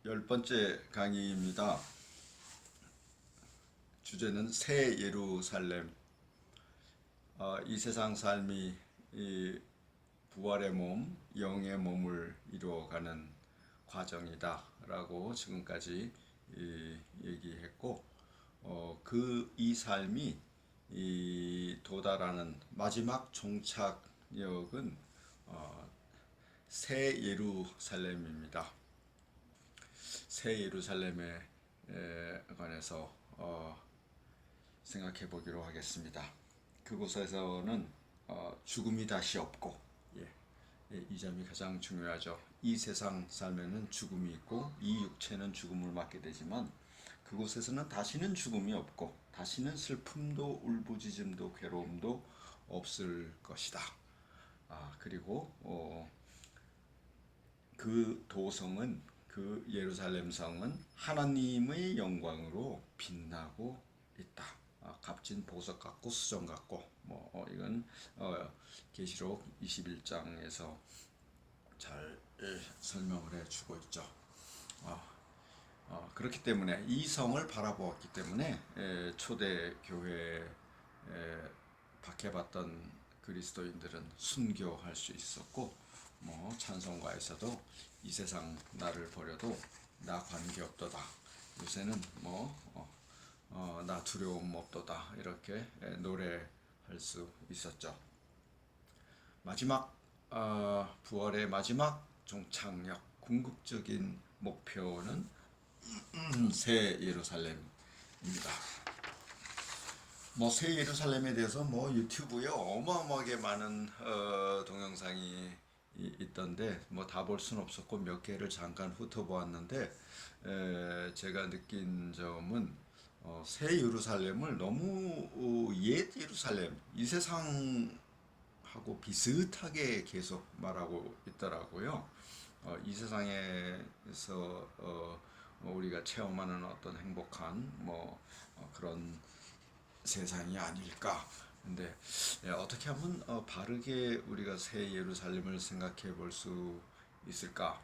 열 번째 강의입니다. 주제는 새 예루살렘. 이 세상 삶이 이 부활의 몸, 영의 몸을 이루어가는 과정이다라고 지금까지 얘기했고, 이 삶이 도달하는 마지막 종착역은 새 예루살렘입니다. 새 예루살렘에 관해서 생각해 보기로 하겠습니다. 그곳에서는 죽음이 다시 없고, 이 점이 가장 중요하죠. 이 세상 삶에는 죽음이 있고 이 육체는 죽음을 맞게 되지만 그곳에서는 다시는 죽음이 없고 다시는 슬픔도 울부짖음도 괴로움도 없을 것이다. 그리고 그 도성은, 그 예루살렘 성은 하나님의 영광으로 빛나고 있다. 값진 보석 같고 수정 같고, 이건 계시록 21장에서 잘 설명을 해주고 있죠. 그렇기 때문에 이 성을 바라보았기 때문에 초대 교회에 박해받던 그리스도인들은 순교할 수 있었고, 찬송가에서도 이 세상 나를 버려도 나 관계없도다. 요새는 나 두려움 없도다. 이렇게 노래할 수 있었죠. 마지막 부활의 마지막 종착역, 궁극적인 목표는 새 예루살렘입니다. 새 예루살렘에 대해서 유튜브에 어마어마하게 많은 동영상이 있던데 다 볼 수는 없었고 몇 개를 잠깐 훑어보았는데, 제가 느낀 점은 새 예루살렘을 너무 옛 예루살렘, 이 세상하고 비슷하게 계속 말하고 있더라고요. 이 세상에서 우리가 체험하는 어떤 행복한 그런 세상이 아닐까. 근데 어떻게 하면 바르게 우리가 새 예루살렘을 생각해 볼 수 있을까?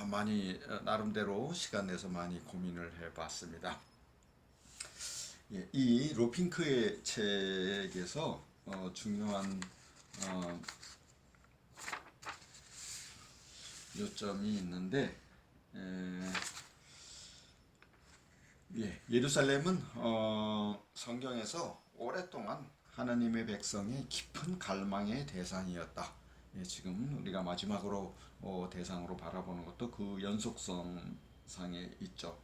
많이 나름대로 시간 내서 많이 고민을 해봤습니다. 이 로핑크의 책에서 중요한 요점이 있는데, 예루살렘은 성경에서 오랫동안 하나님의 백성의 깊은 갈망의 대상이었다. 지금 우리가 마지막으로 대상으로 바라보는 것도 그 연속성상에 있죠.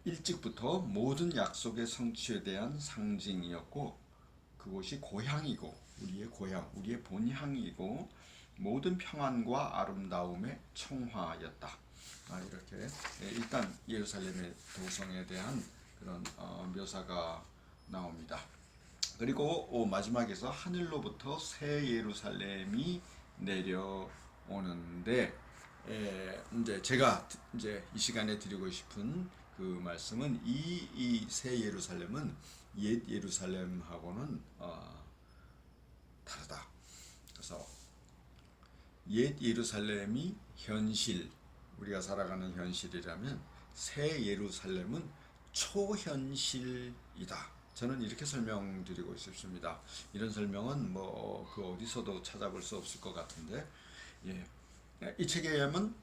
일찍부터 모든 약속의 성취에 대한 상징이었고, 그곳이 고향이고 우리의 고향, 우리의 본향이고 모든 평안과 아름다움의 청화였다. 이렇게 일단 예루살렘의 도성에 대한 그런 묘사가 나옵니다. 그리고 마지막에서 하늘로부터 새 예루살렘이 내려오는데, 이제 제가 이제 이 시간에 드리고 싶은 그 말씀은 이 새 예루살렘은 옛 예루살렘하고는 다르다. 그래서 옛 예루살렘이 현실, 우리가 살아가는 현실이라면 새 예루살렘은 초현실이다. 저는 이렇게 설명드리고 싶습니다. 이런 설명은 그 어디서도 찾아볼 수 없을 것 같은데, 이 책에 의하면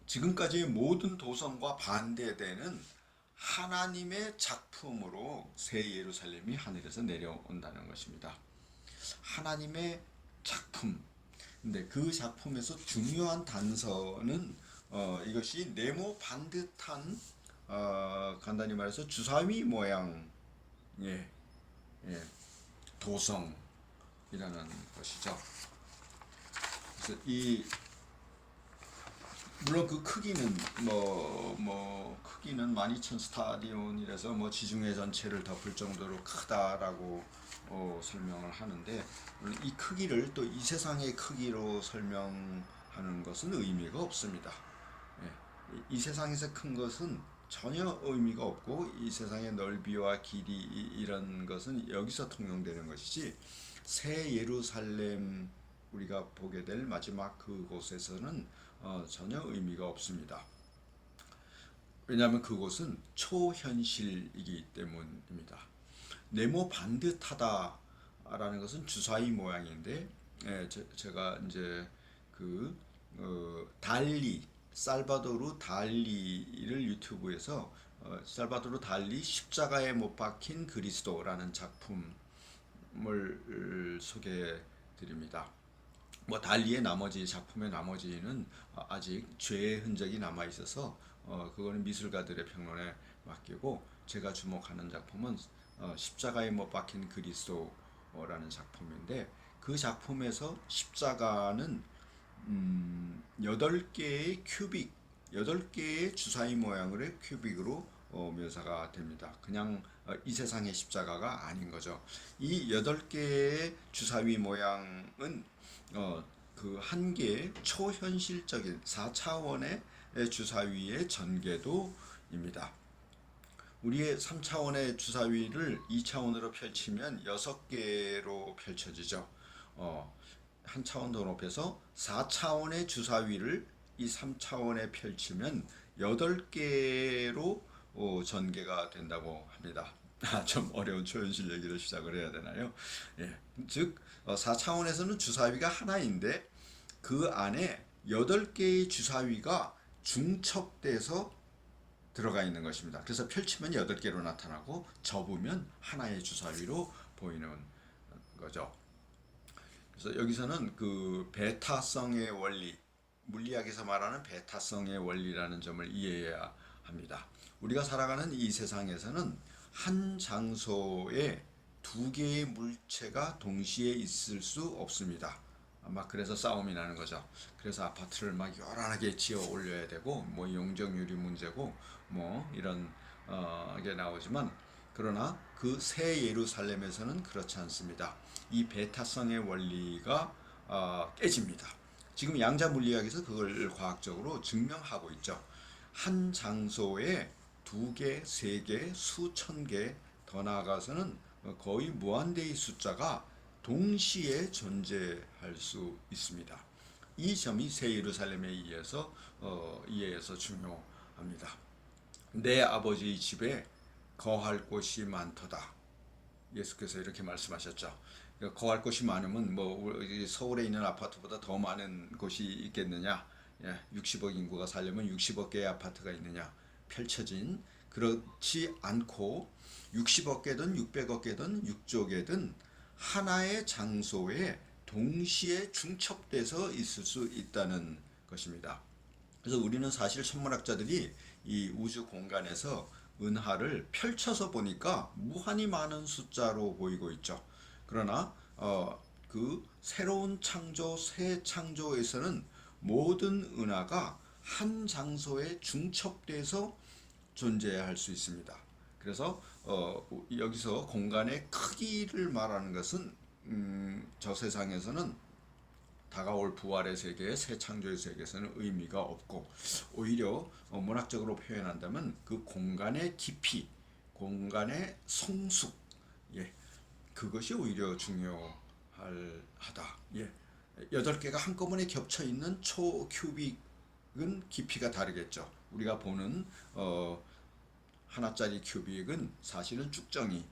지금까지의 모든 도성과 반대되는 하나님의 작품으로 새 예루살렘이 하늘에서 내려온다는 것입니다. 하나님의 작품. 근데 그 작품에서 중요한 단서는 이것이 네모 반듯한, 간단히 말해서 주사위 모양의 도성이라는 것이죠. 그래서 물론 그 크기는 크기는 12,000 스타디온이라서 지중해 전체를 덮을 정도로 크다라고 설명을 하는데, 물론 이 크기를 또 이 세상의 크기로 설명하는 것은 의미가 없습니다. 이 세상에서 큰 것은 전혀 의미가 없고 이 세상의 넓이와 길이 이런 것은 여기서 통용되는 것이지, 새 예루살렘 우리가 보게 될 마지막 그곳에서는 전혀 의미가 없습니다. 왜냐하면 그곳은 초현실이기 때문입니다. 네모 반듯하다라는 것은 주사위 모양인데, 제가 이제 그 달리 살바도르 달리를 유튜브에서 살바도르 달리 십자가에 못 박힌 그리스도라는 작품을 소개해 드립니다. 뭐 달리의 나머지 작품의 나머지는 아직 죄의 흔적이 남아 있어서 그거는 미술가들의 평론에 맡기고, 제가 주목하는 작품은 십자가에 못 박힌 그리스도라는 작품인데, 그 작품에서 십자가는 8개의 큐빅, 8개의 주사위 모양의 큐빅으로 묘사가 됩니다. 그냥 이 세상의 십자가가 아닌 거죠. 이 8개의 주사위 모양은 그 한 개의 초현실적인 4차원의 주사위의 전개도입니다. 우리의 3차원의 주사위를 2차원으로 펼치면 6개로 펼쳐지죠. 한 차원 더 높여서 4차원의 주사위를 이 3차원에 펼치면 8개로 전개가 된다고 합니다. 좀 어려운 초현실 얘기를 시작을 해야 되나요? 예. 즉 4차원에서는 주사위가 하나인데 그 안에 8개의 주사위가 중첩돼서 들어가 있는 것입니다. 그래서 펼치면 8개로 나타나고 접으면 하나의 주사위로 보이는 거죠. 그래서 여기서는 그 베타성의 원리, 물리학에서 말하는 베타성의 원리라는 점을 이해해야 합니다. 우리가 살아가는 이 세상에서는 한 장소에 2개의 물체가 동시에 있을 수 없습니다. 막 그래서 싸움이 나는 거죠. 그래서 아파트를 막 요란하게 지어 올려야 되고, 뭐 용적률이 문제고, 뭐 이런 게 나오지만, 그러나 그 새 예루살렘에서는 그렇지 않습니다. 이 베타성의 원리가 깨집니다. 지금 양자 물리학에서 그걸 과학적으로 증명하고 있죠. 한 장소에 2개, 3개, 수천 개, 더 나아가서는 거의 무한대의 숫자가 동시에 존재할 수 있습니다. 이 점이 새 예루살렘에 의해서 이해해서 중요합니다. 내 아버지의 집에 거할 곳이 많도다. 예수께서 이렇게 말씀하셨죠. 거할 곳이 많으면 뭐 서울에 있는 아파트보다 더 많은 곳이 있겠느냐? 60억 인구가 살려면 60억 개의 아파트가 있느냐? 펼쳐진, 그렇지 않고 60억 개든 600억 개든 6조 개든 하나의 장소에 동시에 중첩돼서 있을 수 있다는 것입니다. 그래서 우리는 사실 천문학자들이 이 우주 공간에서 은하를 펼쳐서 보니까 무한히 많은 숫자로 보이고 있죠. 그러나 그 새로운 창조, 새 창조에서는 모든 은하가 한 장소에 중첩돼서 존재할 수 있습니다. 그래서 여기서 공간의 크기를 말하는 것은 저 세상에서는 다가올 부활의 세계, 새 창조의 세계에서는 의미가 없고, 오히려 문학적으로 표현한다면 그 공간의 깊이, 공간의 성숙, 그것이 오히려 중요하다. 8개가 한꺼번에 겹쳐 있는 초큐빅은 깊이가 다르겠죠. 우리가 보는 하나짜리 큐빅은 사실은 쭉정이,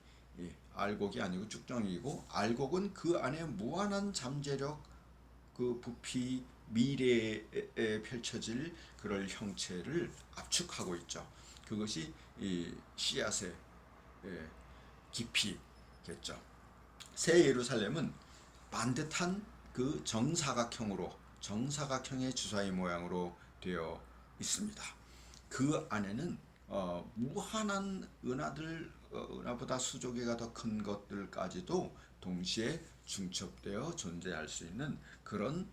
알곡이 아니고 쭉정이고, 알곡은 그 안에 무한한 잠재력, 그 부피, 미래에 펼쳐질 그럴 형체를 압축하고 있죠. 그것이 이 씨앗의 깊이겠죠. 새 예루살렘은 반듯한 그 정사각형의 주사위 모양으로 되어 있습니다. 그 안에는 무한한 은하들, 은하보다 수조 개가 더 큰 것들까지도 동시에 중첩되어 존재할 수 있는 그런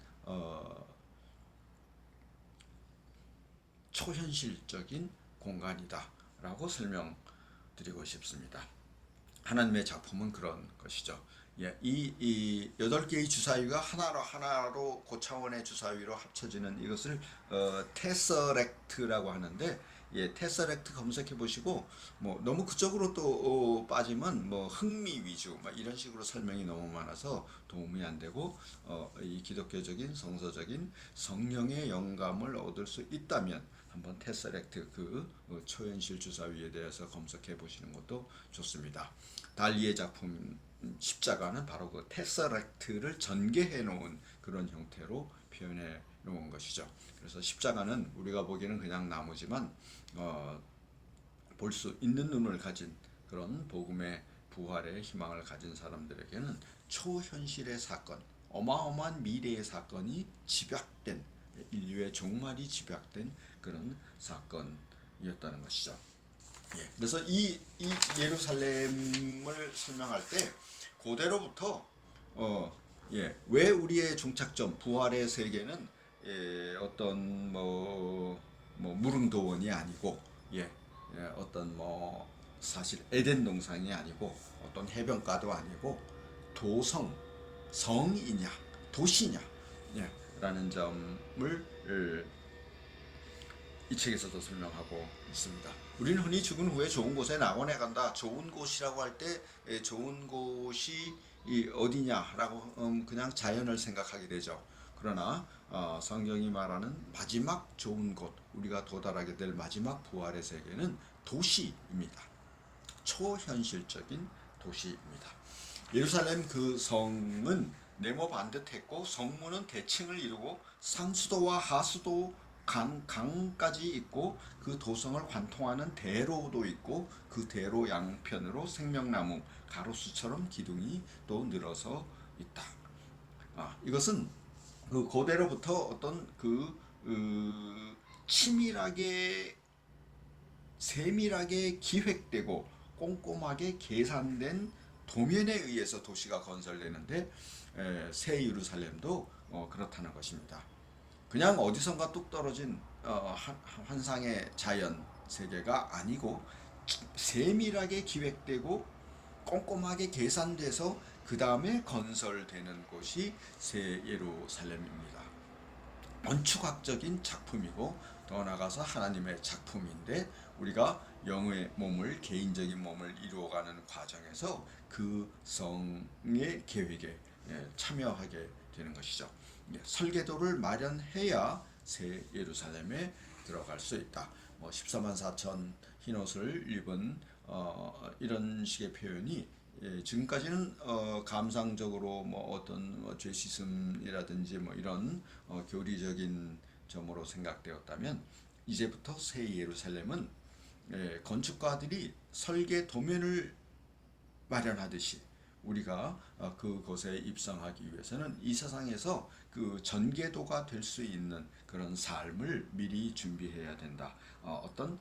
초현실적인 공간이다라고 설명드리고 싶습니다. 하나님의 작품은 그런 것이죠. 이 8개의 주사위가 하나로 고차원의 주사위로 합쳐지는 이것을 테서렉트라고 하는데, 예, 테서렉트 검색해 보시고 뭐 너무 그쪽으로 또 빠지면 뭐 흥미 위주 막 이런 식으로 설명이 너무 많아서 도움이 안 되고 이 기독교적인 성서적인 성령의 영감을 얻을 수 있다면 한번 테서렉트 그 초현실 주사위에 대해서 검색해 보시는 것도 좋습니다. 달리의 작품 십자가는 바로 그 테서렉트를 전개해 놓은 그런 형태로 표현해 놓은 것이죠. 그래서 십자가는 우리가 보기에는 그냥 나무지만 볼 수 있는 눈을 가진 그런 복음의 부활의 희망을 가진 사람들에게는 초현실의 사건, 어마어마한 미래의 사건이 집약된 인류의 종말이 집약된 그런 사건이었다는 것이죠. 예, 그래서 이 예루살렘을 설명할 때 고대로부터 왜 우리의 종착점 부활의 세계는 어떤 뭐 무릉도원이 아니고 어떤 뭐 사실 에덴 동산이 아니고 어떤 해변가도 아니고 도성 성이냐 도시냐 라는 점을 이 책에서도 설명하고 있습니다. 우리는 흔히 죽은 후에 좋은 곳에 낙원에 간다. 좋은 곳이라고 할 때 좋은 곳이 어디냐라고 그냥 자연을 생각하게 되죠. 그러나 성경이 말하는 마지막 좋은 곳, 우리가 도달하게 될 마지막 부활의 세계는 도시입니다. 초현실적인 도시입니다. 예루살렘 그 성은 네모 반듯했고 성문은 대칭을 이루고 상수도와 하수도 강까지 있고 그 도성을 관통하는 대로도 있고 그 대로 양편으로 생명나무 가로수처럼 기둥이 또 늘어서 있다. 이것은 그 고대로부터 어떤 치밀하게 세밀하게 기획되고 꼼꼼하게 계산된 도면에 의해서 도시가 건설되는데 새 예루살렘도 그렇다는 것입니다. 그냥 어디선가 뚝 떨어진 환상의 자연 세계가 아니고 세밀하게 기획되고 꼼꼼하게 계산돼서 그 다음에 건설되는 곳이 새 예루살렘입니다. 건축학적인 작품이고 더 나아가서 하나님의 작품인데 우리가 영의 몸을 개인적인 몸을 이루어가는 과정에서 그 성의 계획에 참여하게 되는 것이죠. 설계도를 마련해야 새 예루살렘에 들어갈 수 있다. 14만 4천 흰옷을 입은 이런 식의 표현이 지금까지는 감상적으로 뭐 어떤 죄 씻음이라든지 뭐 이런 교리적인 점으로 생각되었다면 이제부터 새 예루살렘은 건축가들이 설계 도면을 마련하듯이 우리가 그곳에 입성하기 위해서는 이 세상에서 그 전개도가 될 수 있는 그런 삶을 미리 준비해야 된다. 어떤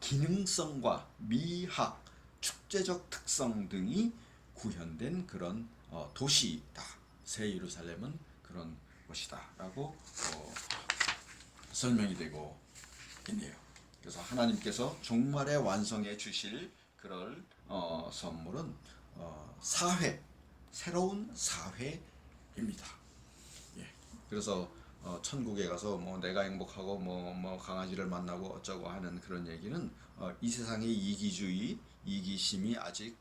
기능성과 미학, 축제적 특성 등이 구현된 그런 도시다. 새 예루살렘은 그런 곳이다라고 설명이 되고 있네요. 그래서 하나님께서 종말에 완성해 주실 그럴 선물은 사회, 새로운 사회입니다. 예. 그래서 천국에 가서 뭐 내가 행복하고 뭐 강아지를 만나고 어쩌고 하는 그런 얘기는 이 세상의 이기주의, 이기심이 아직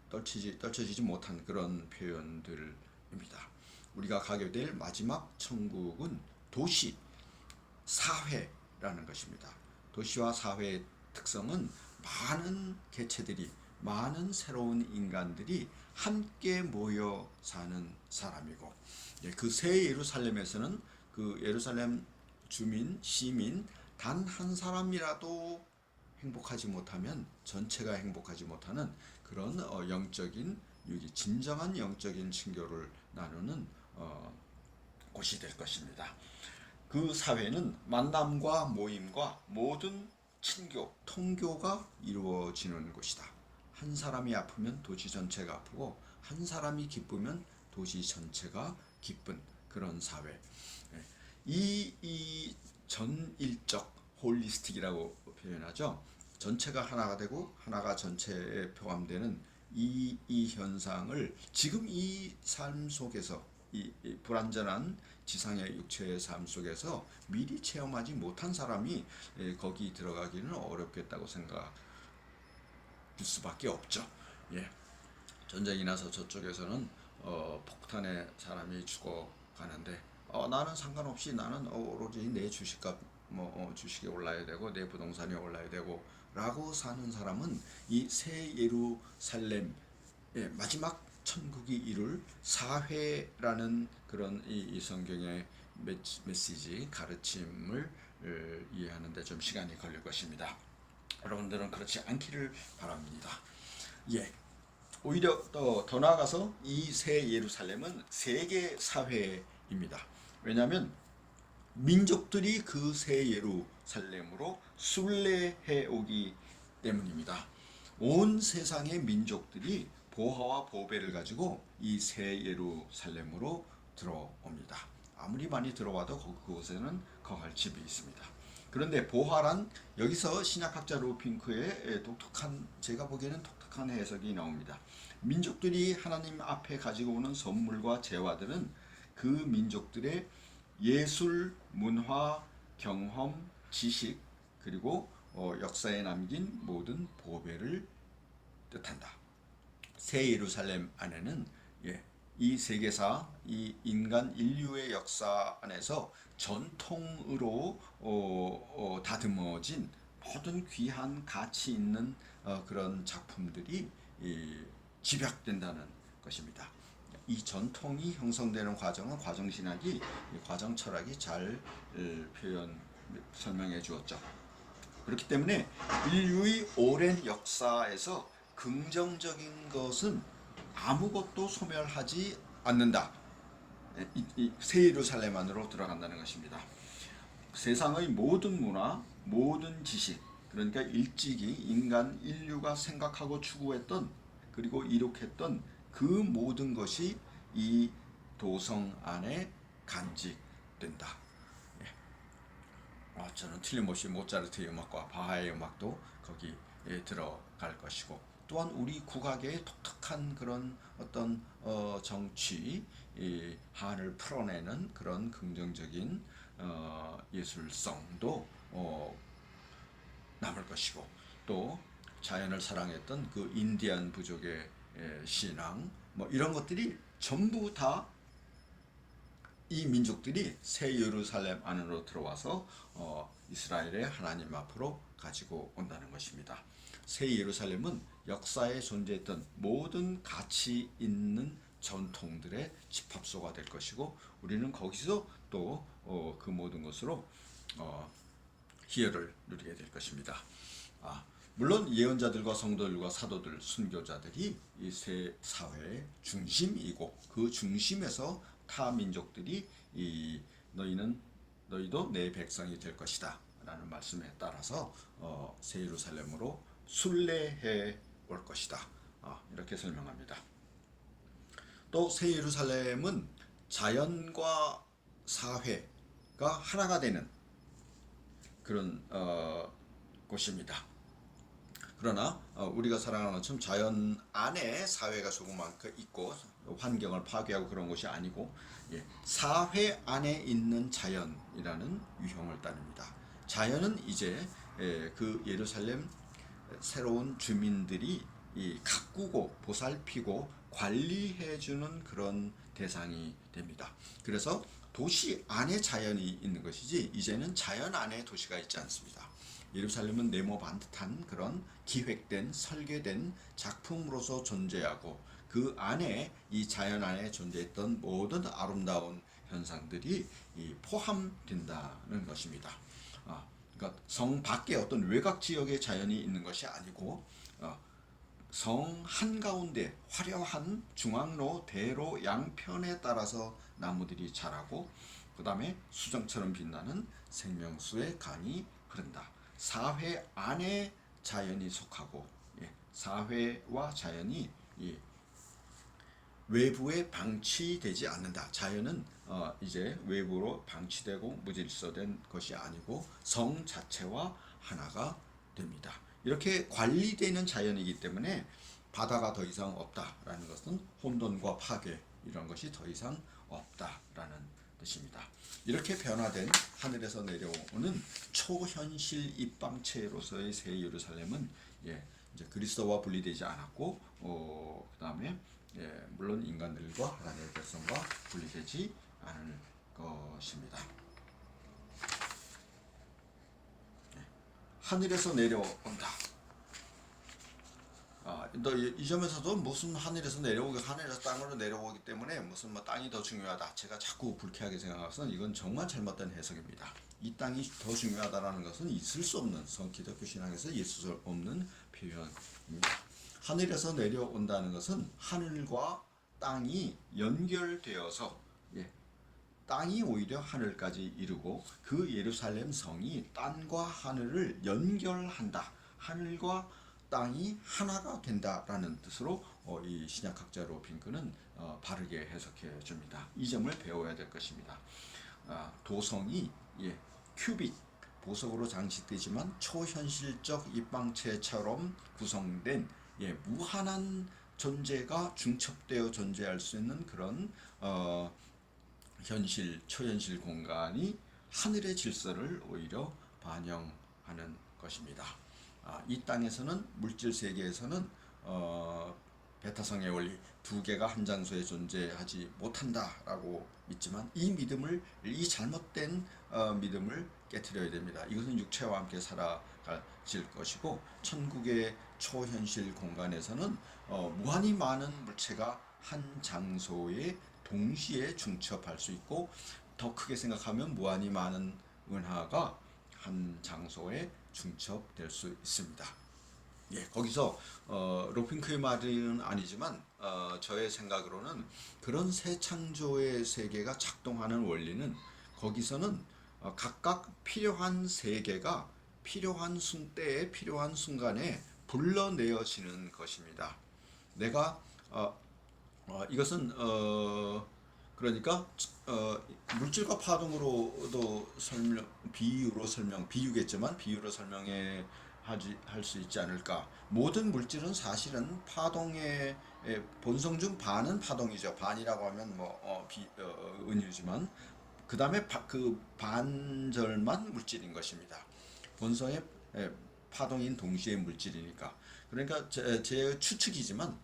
떨쳐지지 못한 그런 표현들입니다. 우리가 가게 될 마지막 천국은 도시, 사회라는 것입니다. 도시와 사회의 특성은 많은 개체들이 많은 새로운 인간들이 함께 모여 사는 사람이고 그 새 예루살렘에서는 그 예루살렘 주민, 시민 단 한 사람이라도 행복하지 못하면 전체가 행복하지 못하는 그런 영적인 진정한 영적인 친교를 나누는 곳이 될 것입니다. 그 사회는 만남과 모임과 모든 친교, 통교가 이루어지는 곳이다. 한 사람이 아프면 도시 전체가 아프고 한 사람이 기쁘면 도시 전체가 기쁜 그런 사회. 이 전일적 홀리스틱이라고 표현하죠. 전체가 하나가 되고 하나가 전체에 포함되는 이 현상을 지금 이 삶 속에서 이 불완전한 지상의 육체의 삶 속에서 미리 체험하지 못한 사람이 거기 들어가기는 어렵겠다고 생각할 수밖에 없죠. 예. 전쟁이 나서 저쪽에서는 폭탄에 사람이 죽어가는데 나는 상관없이 나는 오로지 내 주식값 주식이 올라야 되고 내 부동산이 올라야 되고 라고 사는 사람은 이 새 예루살렘 마지막 천국이 이룰 사회라는 그런 이 성경의 메시지 가르침을 이해하는 데 좀 시간이 걸릴 것입니다. 여러분들은 그렇지 않기를 바랍니다. 예. 오히려 더 나아가서 이 새 예루살렘은 세계 사회입니다. 왜냐하면 민족들이 그 새 예루살렘으로 순례해 오기 때문입니다. 온 세상의 민족들이 보화와 보배를 가지고 이 새 예루살렘으로 들어옵니다. 아무리 많이 들어와도 그곳에는 거할 집이 있습니다. 그런데 보화란 여기서 신약학자 로핑크의 독특한, 제가 보기에는 독특한 해석이 나옵니다. 민족들이 하나님 앞에 가지고 오는 선물과 재화들은 그 민족들의 예술, 문화, 경험, 지식 그리고 역사에 남긴 모든 보배를 뜻한다. 새 예루살렘 안에는 이 세계사, 이 인간 인류의 역사 안에서 전통으로 다듬어진 모든 귀한 가치 있는 그런 작품들이 집약된다는 것입니다. 이 전통이 형성되는 과정은 과정신학이 과정 철학이 잘 설명해 주었죠. 그렇기 때문에 인류의 오랜 역사에서 긍정적인 것은 아무것도 소멸하지 않는다. 새 예루살렘 안으로 들어간다는 것입니다. 세상의 모든 문화, 모든 지식, 그러니까 일찍이 인류가 생각하고 추구했던 그리고 이룩했던 그 모든 것이 이 도성 안에 간직된다. 저는 틀림없이 모차르트의 음악과 바하의 음악도 거기에 들어갈 것이고, 또한 우리 국악의 독특한 그런 어떤 정치 한을 풀어내는 그런 긍정적인 예술성도 남을 것이고, 또 자연을 사랑했던 그 인디안 부족의 신앙 이런 것들이 전부 다 이 민족들이 새 예루살렘 안으로 들어와서 이스라엘의 하나님 앞으로 가지고 온다는 것입니다. 새 예루살렘은 역사에 존재했던 모든 가치 있는 전통들의 집합소가 될 것이고, 우리는 거기서 또 그 모든 것으로 희열을 누리게 될 것입니다. 물론 예언자들과 성도들과 사도들, 순교자들이 이 새 사회의 중심이고, 그 중심에서 타 민족들이 너희도 내 백성이 될 것이다 라는 말씀에 따라서 새 예루살렘으로 순례해 올 것이다, 이렇게 설명합니다. 또 새 예루살렘은 자연과 사회가 하나가 되는 그런 곳입니다. 그러나 우리가 살아가는 것처럼 자연 안에 사회가 조그맣 있고 환경을 파괴하고 그런 것이 아니고, 사회 안에 있는 자연이라는 유형을 따릅니다. 자연은 이제 그 예루살렘 새로운 주민들이 가꾸고 보살피고 관리해주는 그런 대상이 됩니다. 그래서 도시 안에 자연이 있는 것이지 이제는 자연 안에 도시가 있지 않습니다. 예루살렘은 네모 반듯한 그런 기획된 설계된 작품으로서 존재하고, 그 안에 이 자연 안에 존재했던 모든 아름다운 현상들이 포함된다는 것입니다. 그러니까 성 밖에 어떤 외곽 지역에 자연이 있는 것이 아니고 성 한가운데 화려한 중앙로 대로 양편에 따라서 나무들이 자라고, 그 다음에 수정처럼 빛나는 생명수의 강이 흐른다. 사회 안에 자연이 속하고, 사회와 자연이 외부에 방치되지 않는다. 자연은 이제 외부로 방치되고 무질서된 것이 아니고 성 자체와 하나가 됩니다. 이렇게 관리되는 자연이기 때문에 바다가 더 이상 없다라는 것은 혼돈과 파괴 이런 것이 더 이상 없다라는 뜻입니다. 이렇게 변화된 하늘에서 내려오는 초현실 입방체로서의 새 예루살렘은 이제 그리스도와 분리되지 않았고, 그다음에 물론 인간들과 하나님의 백성과 분리되지 않을 것입니다. 하늘에서 내려온다. 이 점에서도 무슨 하늘에서 땅으로 내려오기 때문에 무슨 땅이 더 중요하다. 제가 자꾸 불쾌하게 생각해서는 이건 정말 잘못된 해석입니다. 이 땅이 더 중요하다라는 것은 있을 수 없는, 기독교 신앙에서 있을 수 없는 표현입니다. 하늘에서 내려온다는 것은 하늘과 땅이 연결되어서 땅이 오히려 하늘까지 이르고 그 예루살렘 성이 땅과 하늘을 연결한다. 하늘과 땅이 하나가 된다라는 뜻으로 이 신약학자 로핑크는 바르게 해석해 줍니다. 이 점을 배워야 될 것입니다. 도성이 큐빅, 보석으로 장식되지만 초현실적 입방체처럼 구성된 무한한 존재가 중첩되어 존재할 수 있는 그런 초현실 공간이 하늘의 질서를 오히려 반영하는 것입니다. 이 땅에서는 물질 세계에서는 베타성의 원리 두 개가 한 장소에 존재하지 못한다라고 믿지만 이 잘못된 믿음을 깨트려야 됩니다. 이것은 육체와 함께 살아질 것이고, 천국의 초현실 공간에서는 무한히 많은 물체가 한 장소에 동시에 중첩할 수 있고, 더 크게 생각하면 무한히 많은 은하가 한 장소에 중첩될 수 있습니다. 거기서 로핑크의 말은 아니지만 저의 생각으로는 그런 새 창조의 세계가 작동하는 원리는 거기서는 각각 필요한 세계가 필요한 때에 필요한 순간에 불러내어지는 것입니다. 내가 이것은 그러니까 물질과 파동으로도 비유로 설명해 할 수 있지 않을까. 모든 물질은 사실은 파동의 본성 중 반은 파동이죠. 반이라고 하면 은유지만 그 다음에 그 반절만 물질인 것입니다. 본성의 파동인 동시에 물질이니까. 그러니까 제 추측이지만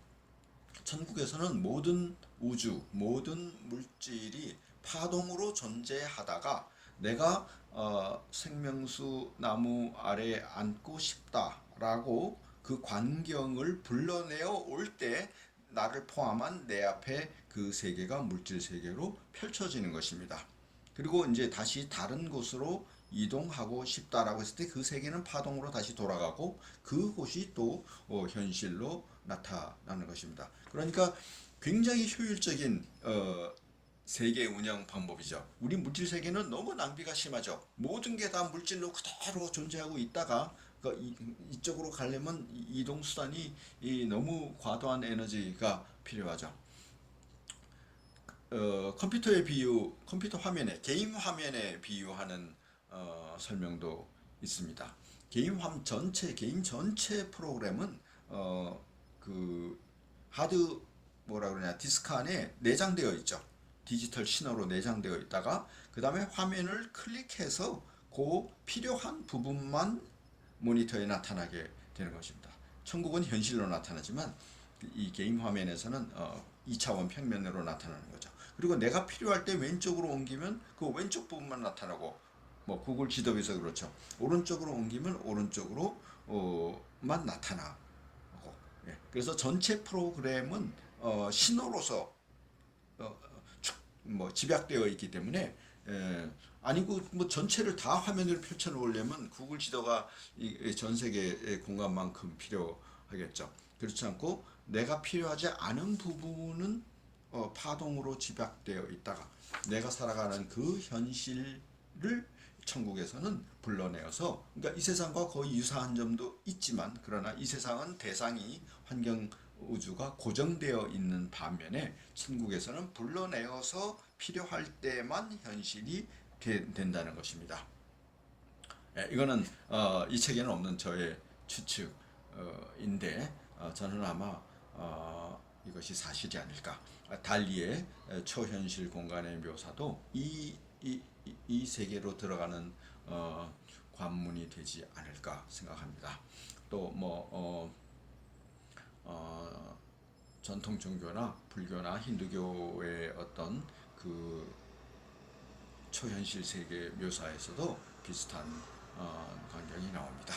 천국에서는 모든 우주, 모든 물질이 파동으로 존재하다가 내가 생명수 나무 아래 앉고 싶다라고 그 광경을 불러내어 올 때 나를 포함한 내 앞에 그 세계가 물질 세계로 펼쳐지는 것입니다. 그리고 이제 다시 다른 곳으로 이동하고 싶다라고 했을 때 그 세계는 파동으로 다시 돌아가고 그곳이 또 현실로 나타나는 것입니다. 그러니까 굉장히 효율적인 세계 운영 방법이죠. 우리 물질 세계는 너무 낭비가 심하죠. 모든 게 다 물질로 그대로 존재하고 있다가 이쪽으로 가려면 이동 수단이 너무 과도한 에너지가 필요하죠. 컴퓨터 화면에, 게임 화면에 비유하는 설명도 있습니다. 게임 전체 프로그램은 그 디스크 안에 내장되어 있죠. 디지털 신호로 내장되어 있다가 그 다음에 화면을 클릭해서 그 필요한 부분만 모니터에 나타나게 되는 것입니다. 천국은 현실로 나타나지만 이 게임 화면에서는 2차원 평면으로 나타나는 거죠. 그리고 내가 필요할 때 왼쪽으로 옮기면 그 왼쪽 부분만 나타나고, 구글 지도에서 그렇죠. 오른쪽으로 옮기면 오른쪽으로만 나타나고. 그래서 전체 프로그램은 신호로서 집약되어 있기 때문에 아니고 전체를 다 화면을 펼쳐 놓으려면 구글 지도가 전 세계의 공간만큼 필요하겠죠. 그렇지 않고 내가 필요하지 않은 부분은 파동으로 집약되어 있다가 내가 살아가는 그 현실을 천국에서는 불러내어서, 그러니까 이 세상과 거의 유사한 점도 있지만, 그러나 이 세상은 대상이 환경 우주가 고정되어 있는 반면에 천국에서는 불러내어서 필요할 때만 현실이 된다는 것입니다. 이거는 이 책에는 없는 저의 추측인데 저는 아마 이것이 사실이 아닐까. 달리의 초현실 공간의 묘사도 이 세계로 들어가는 관문이 되지 않을까 생각합니다. 또 전통 종교나 불교나 힌두교의 어떤 그 초현실 세계 묘사에서도 비슷한 광경이 나옵니다.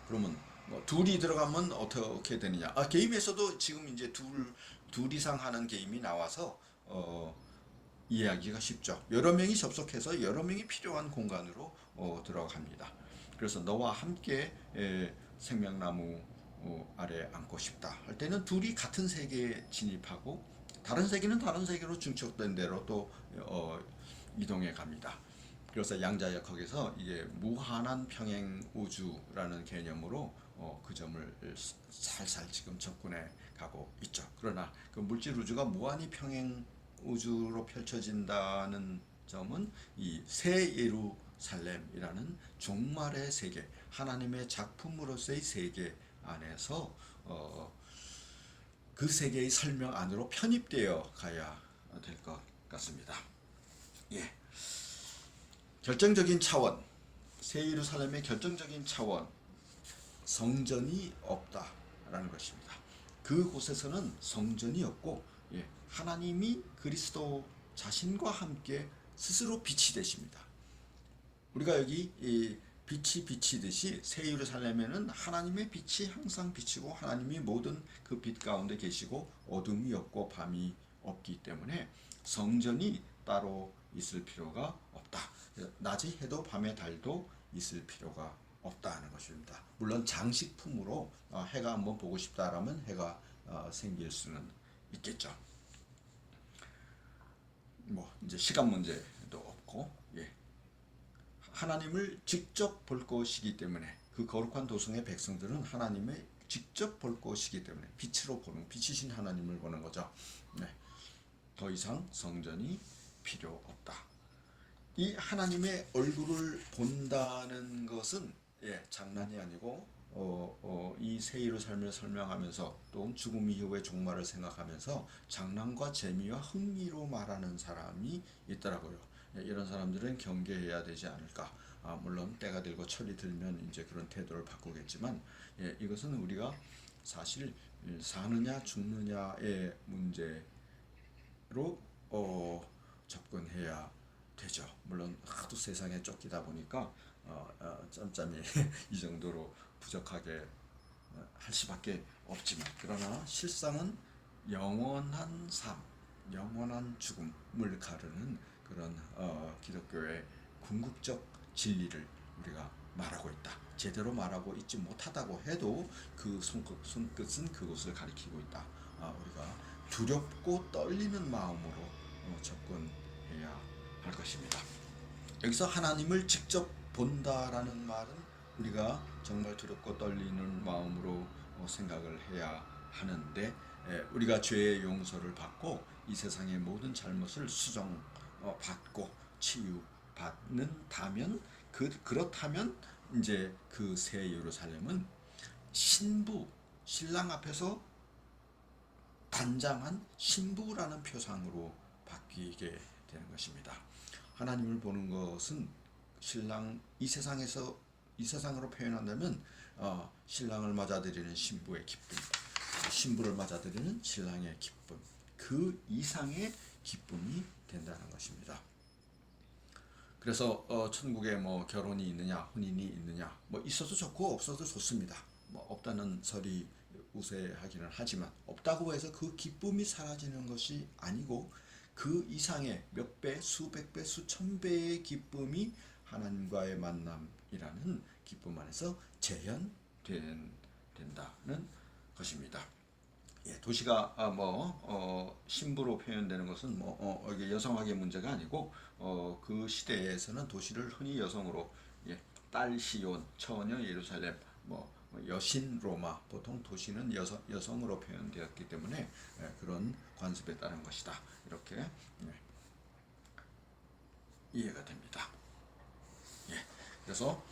그러면 뭐 둘이 들어가면 어떻게 되느냐? 게임에서도 지금 이제 둘 이상 하는 게임이 나와서 이해하기가 쉽죠. 여러 명이 접속해서 여러 명이 필요한 공간으로 들어갑니다. 그래서 너와 함께 생명나무 아래 앉고 싶다 할 때는 둘이 같은 세계에 진입하고 다른 세계는 다른 세계로 중첩된 대로 또 이동해 갑니다. 그래서 양자역 거기서 이게 무한한 평행 우주라는 개념으로 그 점을 살살 지금 접근해 가고 있죠. 그러나 그 물질 우주가 무한히 평행 우주로 펼쳐진다는 점은 이 새 예루살렘이라는 종말의 세계, 하나님의 작품으로서의 세계 안에서 그 세계의 설명 안으로 편입되어 가야 될 것 같습니다. 예. 결정적인 차원, 새 예루살렘의 결정적인 차원, 성전이 없다라는 것입니다. 그곳에서는 성전이 없고 하나님이 그리스도 자신과 함께 스스로 빛이 되십니다. 우리가 여기 빛이 비치듯이 새 예루살렘에는 하나님의 빛이 항상 비치고 하나님이 모든 그 빛 가운데 계시고 어둠이 없고 밤이 없기 때문에 성전이 따로 있을 필요가 없다. 낮의 해도 밤의 달도 있을 필요가 없다는 것입니다. 물론 장식품으로 해가 한번 보고 싶다라면 해가 생길 수는 있겠죠. 뭐 이제 시간 문제도 없고 하나님을 직접 볼 것이기 때문에 그 거룩한 도성의 백성들은 하나님을 직접 볼 것이기 때문에 빛으로 보는 빛이신 하나님을 보는 거죠. 더 이상 성전이 필요 없다. 이 하나님의 얼굴을 본다는 것은 장난이 아니고 이 새 예루살렘을 설명하면서 또 죽음 이후의 종말을 생각하면서 장난과 재미와 흥미로 말하는 사람이 있더라고요. 이런 사람들은 경계해야 되지 않을까. 물론 때가 되고 철이 들면 이제 그런 태도를 바꾸겠지만 이것은 우리가 사실 사느냐 죽느냐의 문제로 접근해야 되죠. 물론 하도 세상에 쫓기다 보니까 짬짬이 이 정도로 부족하게 할 수밖에 없지만 그러나 실상은 영원한 삶, 영원한 죽음을 가르는 그런 기독교의 궁극적 진리를 우리가 말하고 있다. 제대로 말하고 있지 못하다고 해도 그 손끝은 그것을 가리키고 있다. 우리가 두렵고 떨리는 마음으로 접근해야 할 것입니다. 여기서 하나님을 직접 본다라는 말은 우리가 정말 두렵고 떨리는 마음으로 생각을 해야 하는데 우리가 죄의 용서를 받고 이 세상의 모든 잘못을 수정받고 치유받는다면 그렇다면 이제 그 새 예루살렘은 신랑 앞에서 단장한 신부라는 표상으로 바뀌게 되는 것입니다. 하나님을 보는 것은 신랑 이 세상으로 표현한다면 신랑을 맞아들이는 신부의 기쁨, 신부를 맞아들이는 신랑의 기쁨, 그 이상의 기쁨이 된다는 것입니다. 그래서 천국에 뭐 결혼이 있느냐, 혼인이 있느냐, 뭐 있어도 좋고 없어도 좋습니다. 뭐 없다는 설이 우세하기는 하지만 없다고 해서 그 기쁨이 사라지는 것이 아니고 그 이상의 몇 배, 수백 배, 수천 배의 기쁨이 하나님과의 만남이라는 기쁨 안에서 재현된다는 것입니다. 도시가 신부로 표현되는 것은 이게 여성학의 문제가 아니고 그 시대에서는 도시를 흔히 여성으로 딸 시온, 처녀 예루살렘, 여신 로마, 보통 도시는 여성으로 표현되었기 때문에 그런 관습에 따른 것이다. 이렇게 이해가 됩니다. 그래서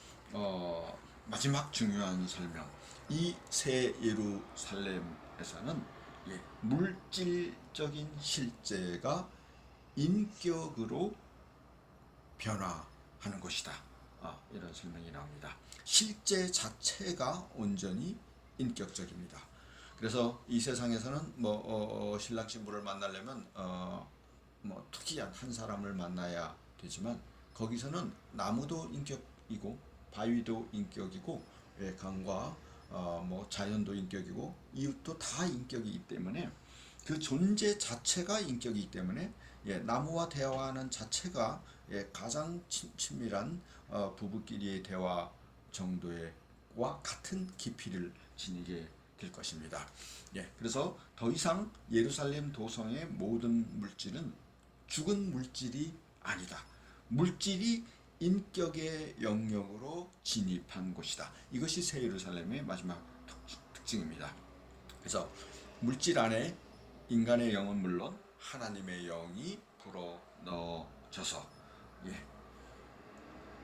마지막 중요한 설명, 이 새 예루살렘에서는 예, 물질적인 실제가 인격으로 변화하는 것이다. 이런 설명이 나옵니다. 실제 자체가 온전히 인격적입니다. 그래서 이 세상에서는 신랑 신부를 만나려면 특이한 한 사람을 만나야 되지만 거기서는 나무도 인격이고 바위도 인격이고 강과 자연도 인격이고 이웃도 다 인격이기 때문에 그 존재 자체가 인격이기 때문에 나무와 대화하는 자체가 가장 친밀한 부부끼리의 대화 정도와 같은 깊이를 지니게 될 것입니다. 그래서 더 이상 예루살렘 도성의 모든 물질은 죽은 물질이 아니다. 물질이 인격의 영역으로 진입한 곳이다. 이것이 새 예루살렘의 마지막 특징입니다. 그래서 물질 안에 인간의 영은 물론 하나님의 영이 불어 넣어져서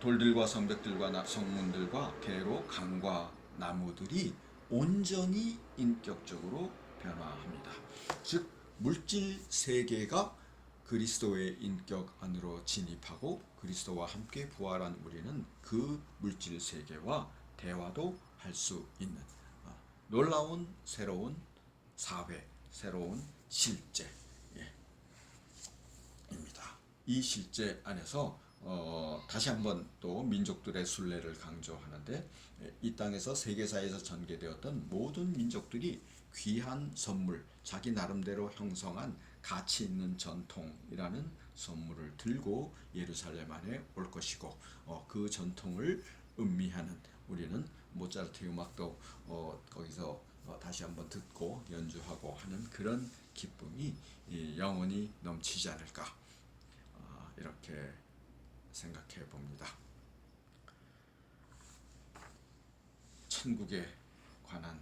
돌들과 성벽들과 성문들과 대로 강과 나무들이 온전히 인격적으로 변화합니다. 즉 물질 세계가 그리스도의 인격 안으로 진입하고 그리스도와 함께 부활한 우리는 그 물질 세계와 대화도 할 수 있는 놀라운 새로운 사회, 새로운 실제입니다. 이 실제 안에서 다시 한번 또 민족들의 순례를 강조하는데 이 땅에서 세계사에서 전개되었던 모든 민족들이 귀한 선물, 자기 나름대로 형성한 가치 있는 전통이라는 선물을 들고 예루살렘 안에 올 것이고 그 전통을 음미하는 우리는 모차르트 음악도 거기서 다시 한번 듣고 연주하고 하는 그런 기쁨이 영원히 넘치지 않을까 이렇게 생각해 봅니다. 천국에 관한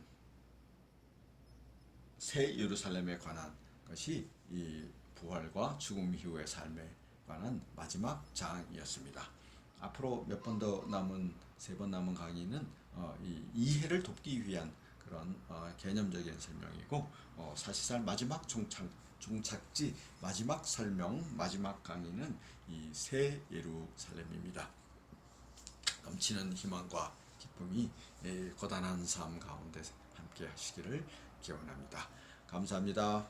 새 예루살렘에 관한 것이 이 부활과 죽음 이후의 삶에 관한 마지막 장이었습니다. 앞으로 몇 번 더 남은 3번 남은 강의는 이 이해를 돕기 위한 그런 개념적인 설명이고 사실상 마지막 종착지 마지막 설명 마지막 강의는 이 새 예루살렘입니다. 넘치는 희망과 기쁨이 고단한 삶 가운데 함께 하시기를 기원합니다. 감사합니다.